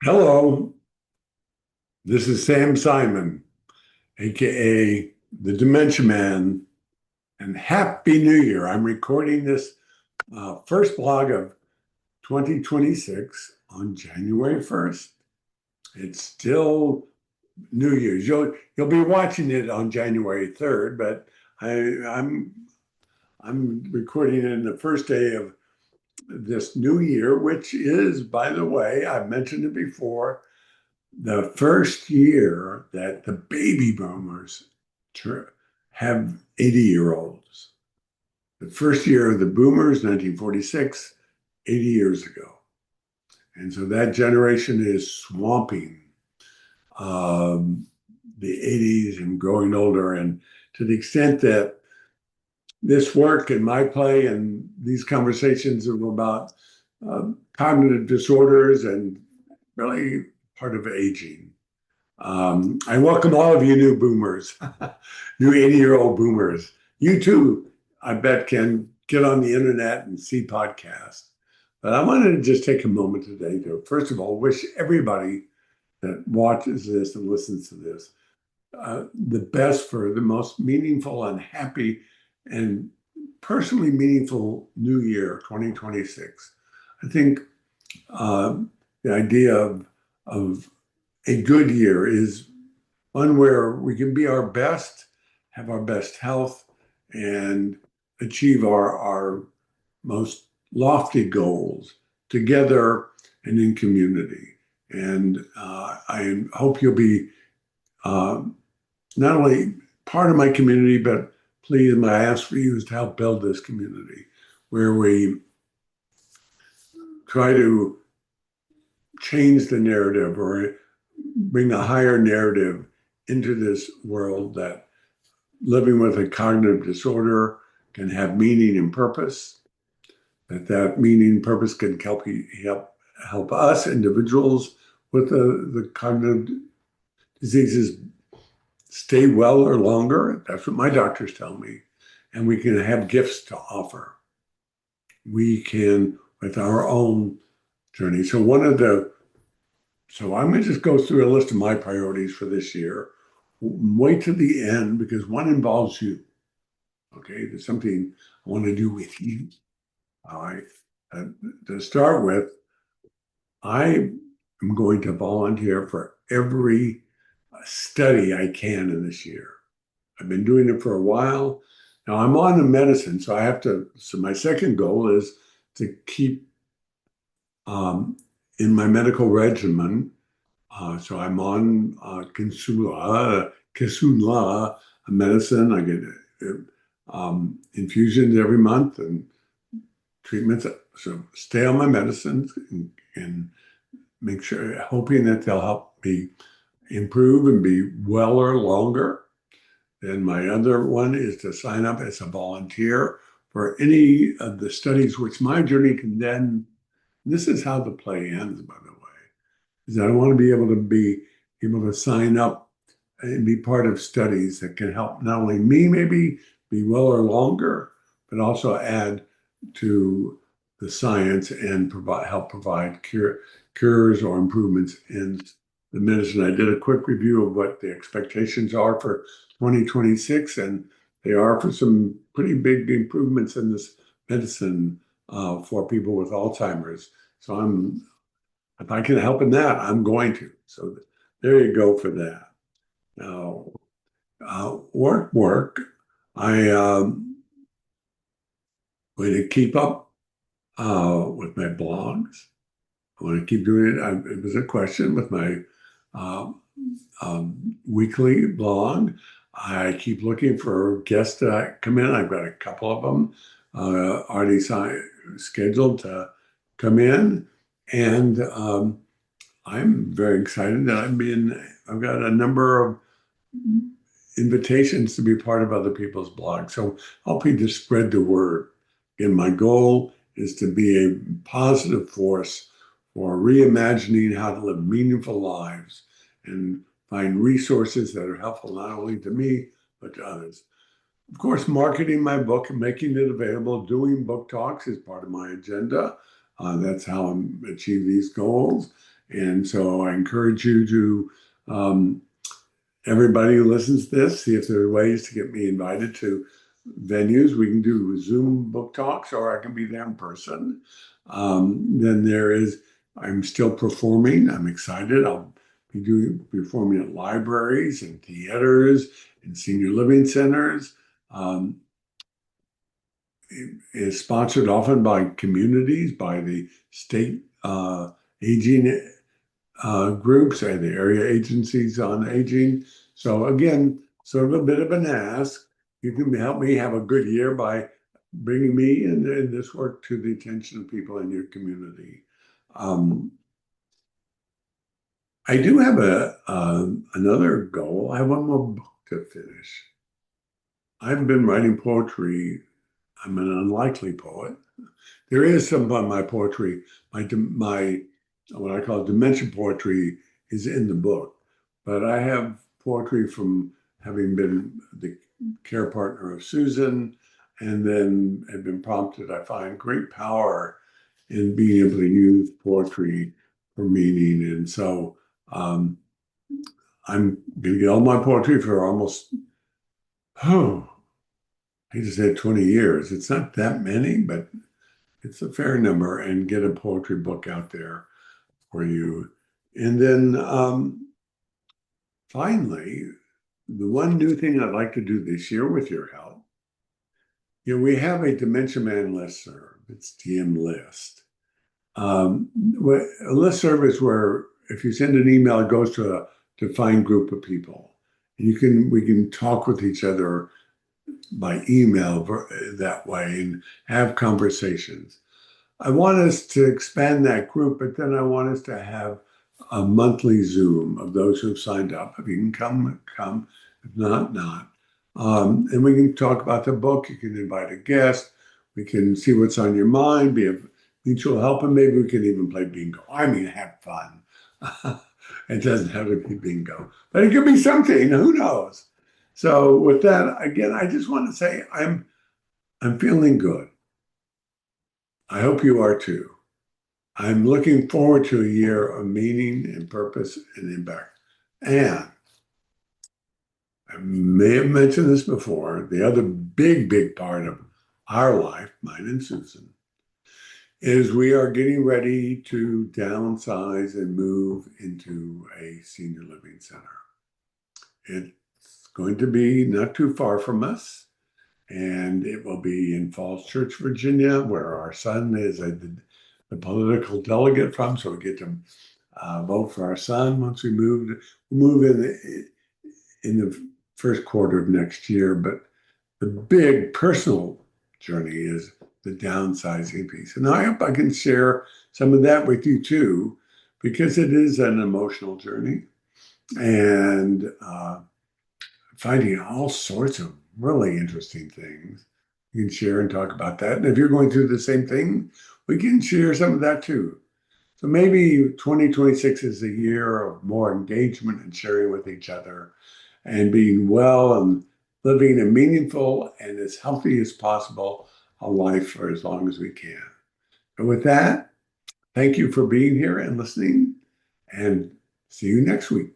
Hello, this is Sam Simon, aka the Dementia Man, and Happy New Year. I'm recording this first blog of 2026 on January 1st. It's still New Year's. You'll be watching it on January 3rd, but I'm recording it in the first day of this new year, which is, by the way, I've mentioned it before, the first year that the baby boomers have 80-year-olds. The first year of the boomers, 1946, 80 years ago. And so that generation is swamping the 80s and growing older. And to the extent that this work and my play and these conversations are about cognitive disorders and really part of aging. I welcome all of you new boomers, new 80-year-old boomers. You too, I bet, can get on the internet and see podcasts. But I wanted to just take a moment today to, first of all, wish everybody that watches this and listens to this the best for the most meaningful and happy and personally meaningful new year, 2026. I think the idea of a good year is one where we can be our best, have our best health, and achieve our most lofty goals together and in community. And I hope you'll be not only part of my community, but please, my ask for you is to help build this community where we try to change the narrative or bring a higher narrative into this world that living with a cognitive disorder can have meaning and purpose, that meaning and purpose can help us individuals with the cognitive diseases stay well or longer. That's what my doctors tell me. And we can have gifts to offer. We can, with our own journey. So I'm going to just go through a list of my priorities for this year. Wait to the end because one involves you. Okay, there's something I want to do with you. All right. To start with, I am going to volunteer for every study I can in this year. I've been doing it for a while. Now I'm on the medicine, so my second goal is to keep in my medical regimen. So I'm on Kisunla medicine. I get infusions every month and treatments. So stay on my medicines and make sure, hoping that they'll help me improve and be weller longer. Then my other one is to sign up as a volunteer for any of the studies which my journey can then, this is how the play ends, by the way, is that I want to be able to sign up and be part of studies that can help not only me maybe be weller longer, but also add to the science and help provide cures or improvements in the medicine. I did a quick review of what the expectations are for 2026, and they are for some pretty big improvements in this medicine for people with Alzheimer's. So if I can help in that, I'm going to. So there you go for that. Now, work. I going to keep up with my blogs. I want to keep doing it. It was a question with my weekly blog. I keep looking for guests to come in. I've got a couple of them already scheduled to come in, and I'm very excited that I've got a number of invitations to be part of other people's blogs. So helping to spread the word. Again, my goal is to be a positive force for reimagining how to live meaningful lives and find resources that are helpful not only to me, but to others. Of course, marketing my book and making it available, doing book talks is part of my agenda. That's how I achieve these goals. And so I encourage you to, everybody who listens to this, see if there are ways to get me invited to venues. We can do Zoom book talks, or I can be there in person. Then I'm still performing. I'm excited. I'll be performing at libraries and theaters and senior living centers. Um, it is sponsored often by communities, by the state aging groups and the area agencies on aging. So again, sort of a bit of an ask. You can help me have a good year by bringing me and this work to the attention of people in your community. Um, I do have another goal. I have one more book to finish. I've been writing poetry. I'm an unlikely poet. There is some of my poetry, my what I call dementia poetry is in the book, but I have poetry from having been the care partner of Susan, and then have been prompted. I find great power in being able to use poetry for meaning, and so um, I'm going to get all my poetry for almost I just said 20 years. It's not that many, but it's a fair number, and get a poetry book out there for you. And then finally, the one new thing I'd like to do this year with your help, we have a Dementia Man listserv. It's TM List. A listserv is where if you send an email, it goes to a defined group of people. And we can talk with each other by email that way and have conversations. I want us to expand that group, but then I want us to have a monthly Zoom of those who've signed up. If you can come, come. If not, not. And we can talk about the book. You can invite a guest. We can see what's on your mind, be of mutual help, and maybe we can even play bingo. I mean, have fun. It doesn't have to be bingo, but it could be something. Who knows? So with that, again, I just want to say I'm feeling good. I hope you are too. I'm looking forward to a year of meaning and purpose and impact. And I may have mentioned this before, the other big, big part of our life, mine and Susan, is we are getting ready to downsize and move into a senior living center. It's going to be not too far from us, and it will be in Falls Church, Virginia, where our son is the political delegate from, so we get to vote for our son once we move in the first quarter of next year. But the big personal journey is the downsizing piece. And I hope I can share some of that with you too, because it is an emotional journey and finding all sorts of really interesting things. You can share and talk about that. And if you're going through the same thing, we can share some of that too. So maybe 2026 is a year of more engagement and sharing with each other and being well and living a meaningful and as healthy as possible a life for as long as we can. And with that, thank you for being here and listening, and see you next week.